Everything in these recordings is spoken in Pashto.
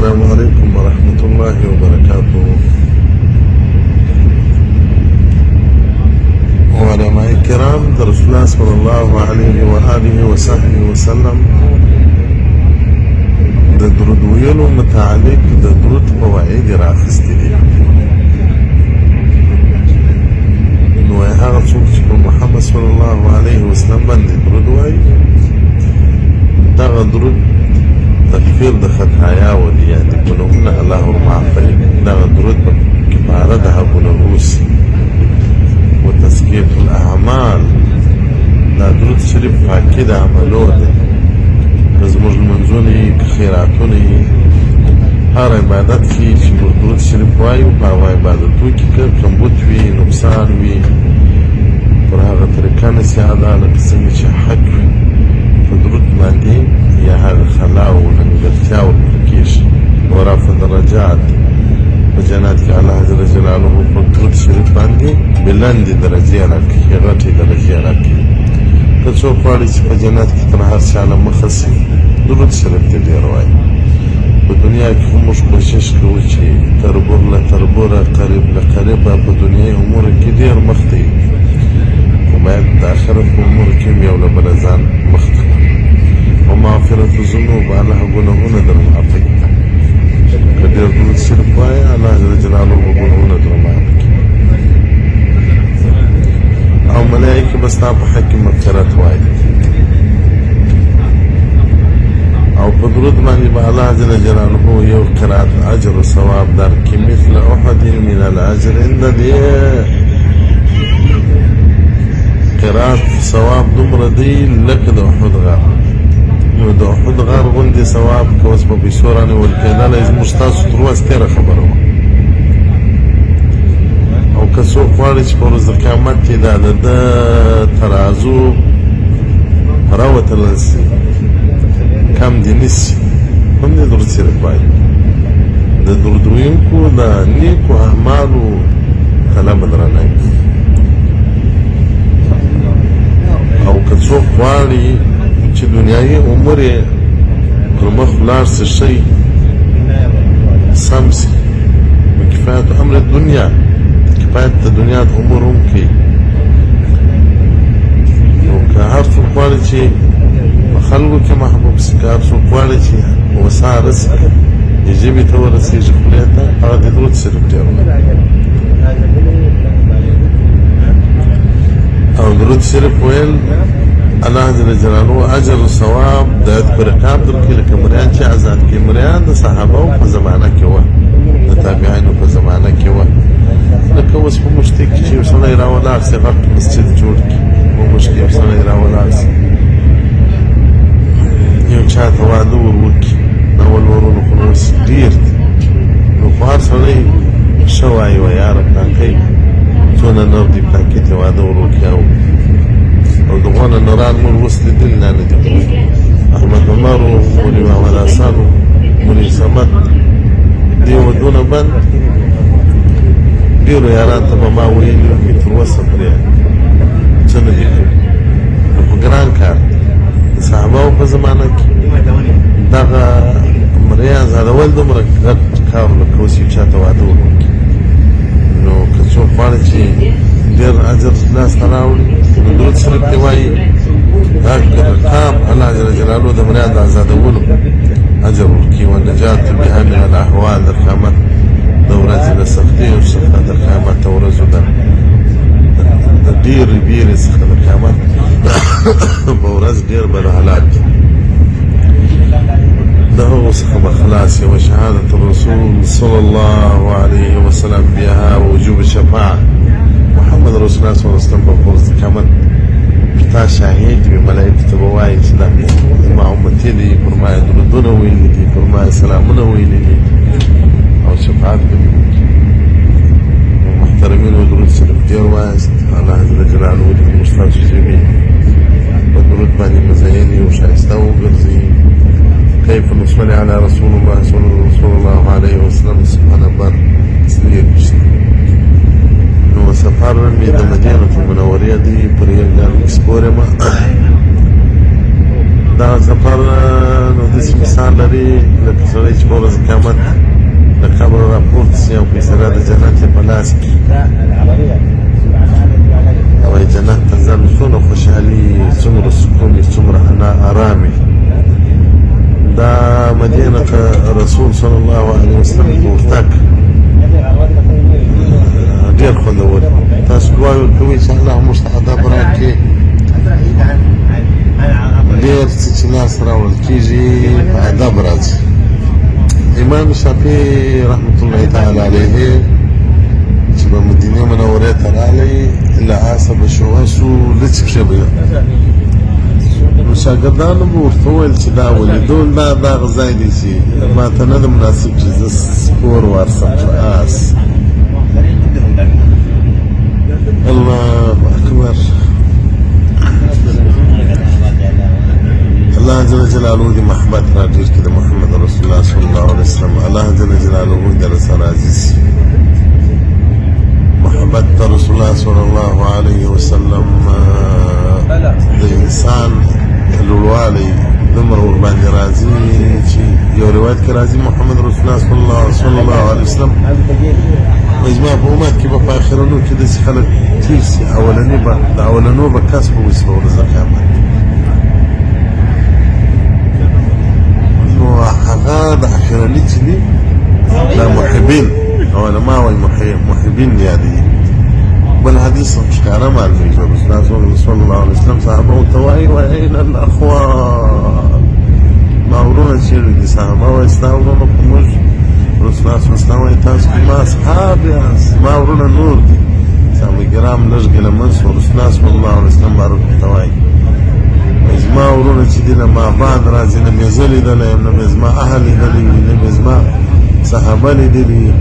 السلام عليكم ورحمة الله وبركاته. وعلماء الكرام رسول الله صلى الله عليه وآله وصحبه وسلم د درود ویلو متعلق د درود فواید راخستې دي. نو هغه څوک چې په محمد صلی الله علیه وسلم باندې درود وایي دغه درود تکفیر د خطایاو دي، یعنې ګناهونه الله ورمعافوي. دغه درود په کفاره د حقونو اوسي و تزکیة الاعمال. دا درود شریف پاکي د عملو دی، که زموږ لمونځونه یي که خیراتونه یي، هر عبادت کې چې موږ درود شریف وایو په هغو عبادتو کې که کمبود وي نقصان وي پر هغه طریقه نسي ادا لکه څنګه چې حق وي په درود باندې یا هغه خلا او ننګرتیا ورکړل کېږي و رفع درجات په جنت کې الله جل جلاله په درود شریف باندې بلندې درجې راکړي، غټې درجې راکړي. که څوک غواړي چې په جنت کې تر هر چا نه مخه شي درود شریف ته ډېر وایي. په دنیا کې خو موږ کوشش کوو چې تربور له تربوره قریب له قریبه په دنیایي امورو کې ډېر مخ ته یو، خو باید د آخرت په امورو کې هم یو له بله ځان مخ ته کړو. ومغفرة الذنوب، الله ګناهونه در معافوي. که ډېر درود شریف وایې الله جل جلاله به ګناهونه در معاف کړي او ملایکې به ستا په حق کې مغفرت وایي او په درود باندې به الله جل جلاله یو قرات اجر و ثواب درکړي مثل احد من الاجر. د دې قرات ثواب دومره دی لکه د احد غار. نو د احد غار غوندې ثواب که اوس په پیسو رانیول کېدلی زموږ ستاسو تر اوسه تېره خبره وه. او که څوک غواړي چې په ورځ د قیامت کې دا د ده ترازو راوتلل سي کم دې نیسي هم دې درود شریف وایي. د درود ویونکو د نیکو اعمالو طلب درنه او که څوک غواړي چې دنیایي امور یې پر مخ ولاړ سي شي سم سي کفایت امر دنیا کفایت د دنیا د امور هم کوي. نو که هر څوک غواړي چې په خلکو کې محبوب سي، که هر څوک غواړي چې وسع رسي ژبې ته ورسېږي خولې ته، هغه د درود شریف ډېر او درود شریف ویل الله جل جلاله اجر و ثواب د په رقاب درکړي. لکه مریان چې آزاد کړي، مریان د صحابهو په زمانه کې وه، د تابعینو په زمانه کې وه. لکه اوس په مشتي کې چې یو سړی راولاړ سي غټ مسجد جوړ کړي، په مشتي یو سړی راولاړ سي یو چا ته واده ور وکړي، اول ورونو خو نو ډېر دي. نو خو هر سړی ښه وایي ویاره پلانکی څونه نر دي پلانکي ته واده ور وکړي او دغونه نران مور اوس لیدلي نه دي. احمد عمر و مولي محمد حسن و مولي صمد دې ودونه بند ډېرو یارانو ته به ما ویلي وي تر اوسه پرې څه نه دي کړي. نو په ګران کار د صحابهو په زمانه کې دغه مریان زادول دومره ګډ کار لکه اوس یو چا ته واده وکړي. نو که څوک غواړي چې ډېر اجر لاسته راوړي نو درود شریف دې وایي. دا رقاب الله جل جلاله د مریان د ازادولو اجر ورکړي. ونجات بها من الاحوال، د قیامت د ورځې له سختیو څخه د قیامت د ورځو د ډېرې بیرې څخه د قیامت په ورځ ډېر بد حالات دي، د هغو څخه به خلاص وي. وشهادة الرسول صلی الله علیه وسلم بها ووجوب شفاعة محمد رسول الله صلی الله علیه وسلم په ورځ د قیامت تا شاهد وي، ملایکو ته به وایي چې دا زما امتي دي، پر ما یې درودونه ویلي دي، پر ما یې سلامونه ویلي دي او شفاعت به مې وکړي. محترمینو درود شریف ډېر وایاست. الله جل جلاله دې موږ ستاسو ژبې په درود باندې مزینې او ښایسته وګرځوي. كيف نصلي على رسول الله صلى الله عليه وسلم سبحانه بر سلير نو سفر مې د مدینه المنورې دی پر یو ځل سپورم. دا سفر نو د مثال لري لکه سړی چې ورځ قیامت د قبر راپورته سي او فیصله د جنت یې په لاس کي وایي جنت ته ځم څومره خوشحالي څومره سکون څومره ارام دا مدینه رسول صلی الله علیه وسلم ته ورتګ ډېر خوندور تاسو دعا ورکوئ چې الله موږ ته ادب راکړي ډېر څه چې لاسته راوړل کېږي په ادب راځي امام شافعي رحمة الله تعالی علیه چې په مدینې منورې ته راغلی له آسه به شوهسو لڅ پښې به نو شاګردانو به ورته وویل چې دا ولیدول دا دغه ځای دی چې ما ته نه ده مناسب چې زه سپور وارسم په آس الله اکبر الله جل جلاله دې محبت را ډېر کړي د محمد رسول الله صلی الله علیه وسلم الله جل جلاله در سره عزیز محبت رسول الله صلی الله علیه وسلم د انسان لوړوالی دومره ورباندې راځي چې یو روایت کې راځي محمد رسول الله صلی الله علیه وسلم زما په امت کې به په آخرنو کې داسې خلک تېر سي اولني به د اولنو به کس به وسي په ورځ د قیامت نو هغه د آخرني چې دي دا محبین علما وایي محبین یادوي بل حدیث هم ښکاره معلومېږي رسول الله صلی الله علیه وسلم صحابه ورته وایي وایي الاخوان ما ورونه چېرې دي صحابه وایي ستا ورونه خو موږ رسول الله صلی الله علیه وسلم وایي تاسو خو ما اصحاب یاست ما ورونه نور دي صحابه کرام لږ ګیلمن شول رسول الله صلی الله علیه وسلم بارک ورته وایي زما ورونه چې دي نه ما بعد راځي نه مې زه لیدلی یم نه مې زما اهل لیدلی وي نه مې زما صحابه لیدلي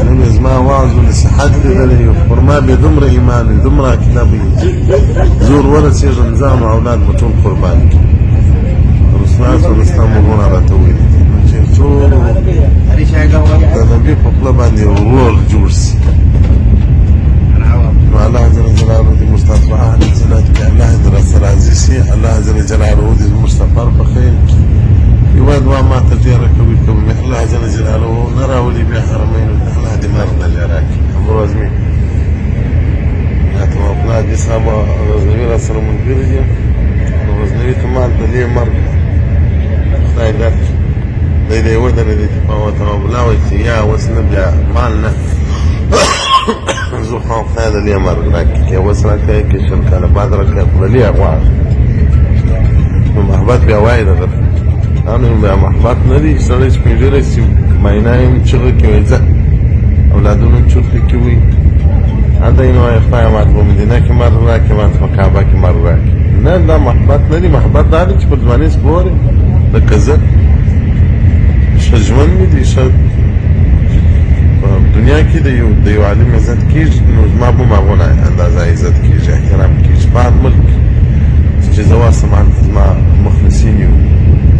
نه مې زما وعظ و نصیحت لیدلی وي پر ما بې دومره ایمان وي دومره عقیده به وي زور ورسېږم ځان او اولاد به ټول قربان کړي رسول الله صلی الله علیه وسلم ورونه راته ویلي دي چې څو د نبي په خوله باندې ورور جوړ سي نو الله جل جلاله دې موږ ته په اهل جنت کې الله دې راسره راضي سي الله جل جلاله دې زموږ سفر په خیر کړي یوه دعا ما ته ډېره کوي که به مې الله جل جلاله نه راولي بیا حرمینو ته الله دې مرګ نه لرې راکړي همروز مې یاته ما پلار دې صاحبه غزنوي راسره ملګري دي نو غزنوي ته مال د دې مرګ خدای درکړي دی دې ودرې دې ته ورته مبلا وایي چې یا اوس نه بیا مال نه زه خو خدای د دې مرګ راکړي که اوس راکړی که شل کاله بعد راکړی خو د دې غواړم نو محبت بیا وایي دغه نو بیا محبت نه دي سړی سپین ږیری سي معاینه یې هم چغه کې وایي ځه اولادونه هم چرتې کې وایي هلته یې نو وایي خدایه ماته په مدینه کې مرګ راکړې ماته په کعبه کې مرګ راکړې نه دا محبت نه دي محبت دا دی چې په ځوانۍ سپورې لکه زه ښه ژوند مې دی ښه په دنیا کې د یو عالم عزت کېږي نو زما به هم هغونه اندازه عزت کېږي احترام کېږي په هر ملک چې زه واسم هلته زما مخلصین یو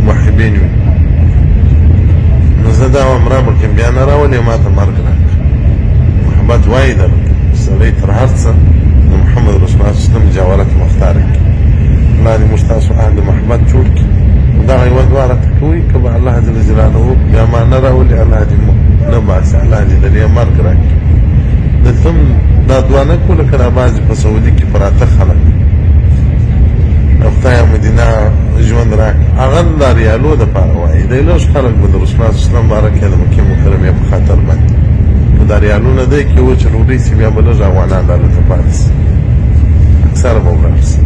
محبین وي نو زه دا عمره وکړم بیا نه راولې ما ته مرګ راکړه محبت وایي ده سړی تر هر څه د محمد رسول الله صلی الله علیه وسلم جاوره کې مختاره کړي الله دې موږ تاسو اهل محبت جوړ کړي دغه یوه دعا راته کوي که به الله جل جلاله بیا ما نه راولي الله دې نه باسي الله دې د دې مرګ راکړي دلته هم دا دعا نه کوله که را بعضې په سعودي کې پراته خلک خدایه مدینه ژوند راکړه هغه د ریالو دپاره وایي دی لږ خلک به د رسول الله صلی الله علیه وسلم باره کې د مکې مکرمې په خاطر باندې که دا ریالو نه دی کې وچه ډوډۍ سي بیا به لږ افغانان دلته پاتې سي اکثره به ولاړ سي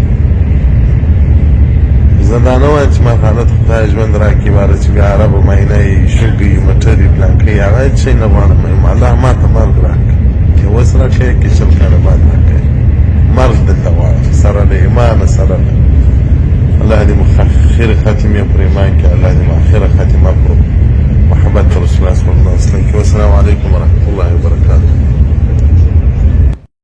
زه دا نه وایم چې ما ته حالت خدای ژوند راکړي باره چې بیا عربه معاینه یې شګې مټرې پلانکۍ هغه هېڅ شی نه غواړم الله ما ته مرګ راکړه که اوس راکړی که شل کاله بعد راکړی مرګ دلته غواړم سره له ایمانه سره له الله دې خیر خاتمه پر ایمان کې الله دې آخره خاتمه پر محبت رسول الله صلی الله علیه وسلم کې والسلام علیکم ورحمۃ اللہ وبرکاتہ